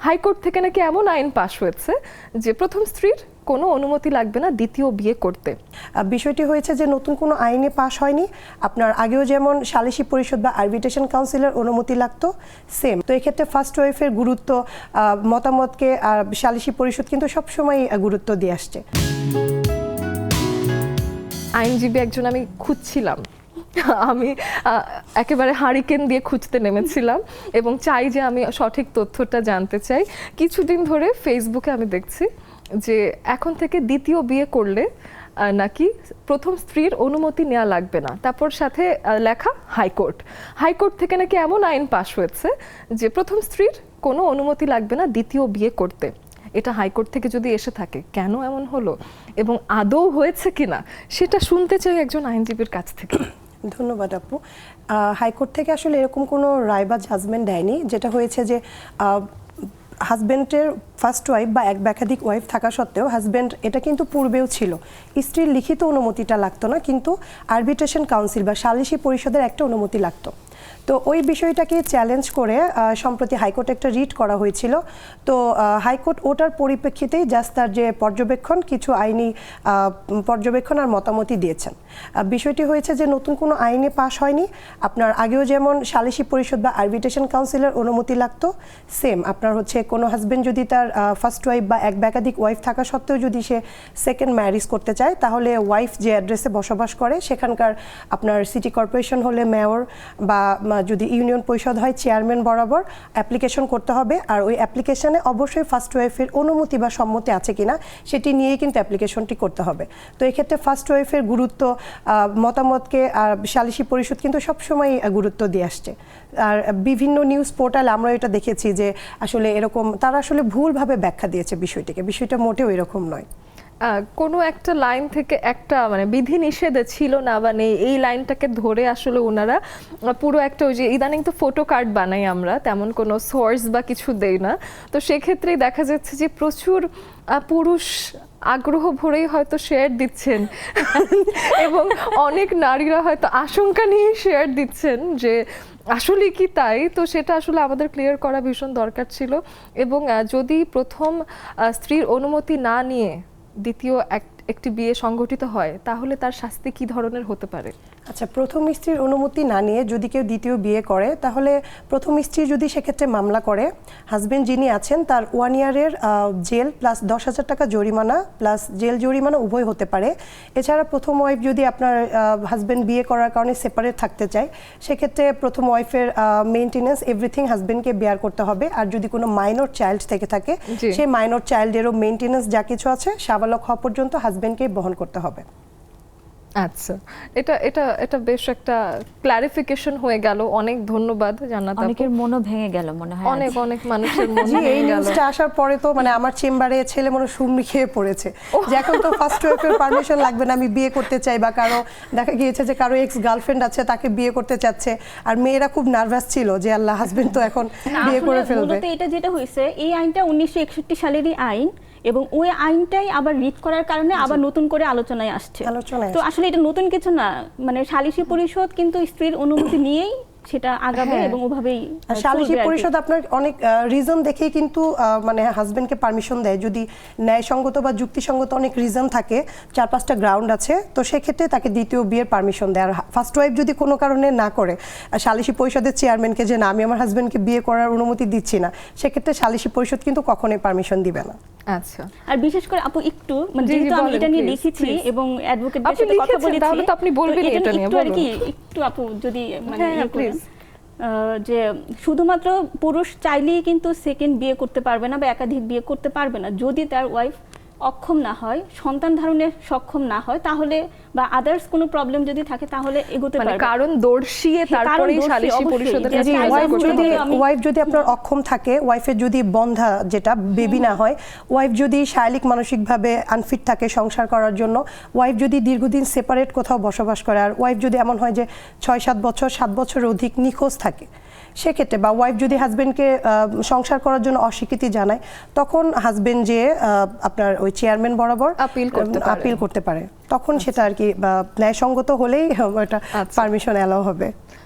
High court থেকে নাকি এমন আইন পাশ হয়েছে যে প্রথম স্ত্রীর কোনো অনুমতি লাগবে না দ্বিতীয় বিয়ে করতে। বিষয়টি হয়েছে যে নতুন কোনো আইনে পাশ হয়নি। আপনার আগেও যেমন সালিসি পরিষদ বা আরবিট্রেশন কাউন্সিলের অনুমতি লাগতো, সেম। তো এক্ষেত্রে ফার্স্ট ওয়াইফের গুরুত্ব মতামতকে সালিসি পরিষদ কিন্তু সবসময় গুরুত্ব দিয়ে আসছে। আইনজীবী একজন আমি খুঁজছিলাম, আমি একেবারে হারিকেন দিয়ে খুঁজতে নেমেছিলাম এবং চাই যে আমি সঠিক তথ্যটা জানতে চাই। কিছুদিন ধরে ফেসবুকে আমি দেখছি যে এখন থেকে দ্বিতীয় বিয়ে করলে নাকি প্রথম স্ত্রীর অনুমতি নেওয়া লাগবে না, তারপর সাথে লেখা হাইকোর্ট থেকে নাকি এমন আইন পাশ হয়েছে যে প্রথম স্ত্রীর কোনো অনুমতি লাগবে না দ্বিতীয় বিয়ে করতে। এটা হাইকোর্ট থেকে যদি এসে থাকে কেন এমন হলো এবং আদৌ হয়েছে কিনা সেটা শুনতে চাই একজন আইনজীবীর কাছ থেকে। ধন্যবাদ আপু। হাইকোর্ট থেকে আসলে এরকম কোনো রায় বা জাজমেন্ট দেয়নি। যেটা হয়েছে যে হাজব্যান্ডের ফার্স্ট ওয়াইফ বা এক বা একাধিক ওয়াইফ থাকা সত্ত্বেও হাজব্যান্ড, এটা কিন্তু পূর্বেও ছিল, স্ত্রীর লিখিত অনুমতিটা লাগতো না, কিন্তু আরবিট্রেশন কাউন্সিল বা সালিসি পরিষদের একটা অনুমতি লাগতো। তো ওই বিষয়টাকে চ্যালেঞ্জ করে সম্প্রতি হাইকোর্টে একটা রিট করা হয়েছিল। তো হাইকোর্ট ওটার পরিপ্রেক্ষিতেই জাস্ট তার যে পর্যবেক্ষণ, কিছু আইনি পর্যবেক্ষণ আর মতামতই দিয়েছেন। বিষয়টি হয়েছে যে নতুন কোনো আইনে পাশ হয়নি। আপনার আগেও যেমন সালিসি পরিষদ বা আরবিট্রেশন কাউন্সিলের অনুমতি লাগতো, সেম। আপনার হচ্ছে কোনো হাজব্যান্ড যদি তার ফার্স্ট ওয়াইফ বা এক বা একাধিক ওয়াইফ থাকা সত্ত্বেও যদি সে সেকেন্ড ম্যারেজ করতে চায়, তাহলে ওয়াইফ যে অ্যাড্রেসে বসবাস করে সেখানকার আপনার সিটি কর্পোরেশন হলে মেয়র বা যদি ইউনিয়ন পরিষদ হয় চেয়ারম্যান বরাবর অ্যাপ্লিকেশন করতে হবে। আর ওই অ্যাপ্লিকেশনে অবশ্যই ফার্স্ট ওয়াইফের অনুমতি বা সম্মতি আছে কিনা সেটি নিয়েই কিন্তু অ্যাপ্লিকেশনটি করতে হবে। তো এক্ষেত্রে ফার্স্ট ওয়াইফের গুরুত্ব মতামতকে সালিসি পরিষদ কিন্তু সবসময় গুরুত্ব দিয়ে আসছে। আর বিভিন্ন নিউজ পোর্টাল আমরা এটা দেখেছি যে আসলে এরকম তারা আসলে ভুলভাবে ব্যাখ্যা দিয়েছে বিষয়টিকে। বিষয়টা মোটেও এরকম নয়। কোনো একটা লাইন থেকে একটা মানে বিধি নিষেধ ছিল না বা নেই, এই লাইনটাকে ধরে আসলে ওনারা পুরো একটা, ওই যে ইদানিং তো ফটো কার্ড বানাই আমরা, তেমন কোনো সোর্স বা কিছু দেই না, তো সেক্ষেত্রেই দেখা যাচ্ছে যে প্রচুর পুরুষ আগ্রহ ভরেই হয়তো শেয়ার দিচ্ছেন এবং অনেক নারীরা হয়তো আশঙ্কা নিয়ে শেয়ার দিচ্ছেন যে আসলে কি তাই। তো সেটা আসলে আমাদের ক্লিয়ার করা ভীষণ দরকার ছিল। এবং যদি প্রথম স্ত্রীর অনুমতি না নিয়ে দ্বিতীয় একটি বিয়ে সংগঠিত হয় তাহলে তার শাস্তি কি ধরনের হতে পারে? আচ্ছা, প্রথম স্ত্রীর অনুমতি না নিয়ে যদি কেউ দ্বিতীয় বিয়ে করে, তাহলে প্রথম স্ত্রী যদি সেক্ষেত্রে মামলা করে, হাজবেন্ড যিনি আছেন তার 1 ইয়ারের জেল প্লাস 10,000 টাকা জরিমানা প্লাস জেল জরিমানা উভয় হতে পারে। এছাড়া প্রথম ওয়াইফ যদি আপনার হাজবেন্ড বিয়ে করার কারণে সেপারেট থাকতে চায়, সেক্ষেত্রে প্রথম ওয়াইফের মেইনটেনেন্স এভরিথিং হাজবেন্ডকে বেয়ার করতে হবে। আর যদি কোনো মাইনর চাইল্ড থেকে থাকে, সেই মাইনর চাইল্ডেরও মেইনটেনেন্স যা কিছু আছে সাবালক হওয়া পর্যন্ত হাজবেন্ডকেই বহন করতে হবে। আচ্ছা, এটা এটা এটা বেশ একটা ক্লারিফিকেশন হয়ে গেল। অনেক ধন্যবাদ জান্নাত আপু। অনেকের মনও ভেঙে গেল মনে হয়। অনেক মানুষের মন ভেঙে এই গেল। নিউজটা আসার পরে তো মানে আমার চেম্বারে ছেলে মনে সুমড়ি খেয়ে পড়েছে যে এখন তো ফার্স্ট ওয়াইফের পারমিশন লাগবে না, আমি বিয়ে করতে চাই। বা কারো দেখা গিয়েছে যে কারো এক্স গার্লফ্রেন্ড আছে, তাকে বিয়ে করতে চাচ্ছে, আর মেয়েরা খুব নার্ভাস ছিল যে আল্লাহ হাজবেন্ড তো এখন বিয়ে করে ফেলবে। এটা যেটা হয়েছে, এই আইনটা 1961 সালেরই আইন এবং ওই আইনটাই আবার রিড করার কারণে আবার নতুন করে আলোচনায় আসছে। তো আসলে এটা নতুন কিছু না, মানে সালিসি পরিষদ কিন্তু স্ত্রীর অনুমতি নিয়েই সেটা আগাবে এবং ওভাবেই সালিসি পরিষদ আপনার অনেক রিজন দেখেই কিন্তু মানে হাজবেন্ডকে পারমিশন দেয়। যদি ন্যায়সঙ্গত বা যুক্তিসঙ্গত অনেক রিজন থাকে, 4-5টা গ্রাউন্ড আছে, তো সেক্ষেত্রে তাকে দ্বিতীয় বিয়ের পারমিশন দেয়। আর ফার্স্ট ওয়াইফ যদি কোনো কারণে না করে সালিসি পরিষদের চেয়ারম্যানকে যে না আমি আমার হাজবেন্ডকে বিয়ে করার অনুমতি দিচ্ছি না, সেক্ষেত্রে সালিসি পরিষদ কিন্তু কখনোই পারমিশন দিবে না। আচ্ছা, আর বিশেষ করে আপু একটু মানে যেহেতু আমি এটা নিয়ে লিখেছি এবং অ্যাডভোকেটদের সাথে কথা বলেছি, তাহলে তো আপনি বলবেন এটা নিয়ে বলুন কি একটু আপু যদি মানে যে শুধুমাত্র পুরুষ চাইলেই কিন্তু সেকেন্ড বিয়ে করতে পারবে না বা একাধিক বিয়ে করতে পারবে না যদি তার ওয়াইফ অক্ষম না হয়, সন্তান ধারণে সক্ষম না হয়, তাহলে বা আদার্স কোনো প্রবলেম যদি থাকে তাহলে এগোতে পারবে। কারণ দর্শিয়ে তারপরেই সালিসি পরিষদের কাছে ওয়াইফ যদি আপনার অক্ষম থাকে, ওয়াইফের যদি বন্ধা যেটা বেবি না হয়, ওয়াইফ যদি শারীরিক মানসিকভাবে আনফিট থাকে সংসার করার জন্য, ওয়াইফ যদি দীর্ঘদিন সেপারেট কোথাও বসবাস করে, আর ওয়াইফ যদি এমন হয় যে 6-7 বছর 7 বছরের অধিক নিখোঁজ থাকে, সেক্ষেত্রে বা ওয়াইফ যদি হাজবেন্ডকে সংসার করার জন্য অস্বীকৃতি জানায়, তখন হাজবেন্ড যে আপনার ওই চেয়ারম্যান বরাবর আপিল করতে পারে। তখন সেটা আর কি ন্যায়সঙ্গত হলেই ওটা পারমিশন অ্যালাউ হবে।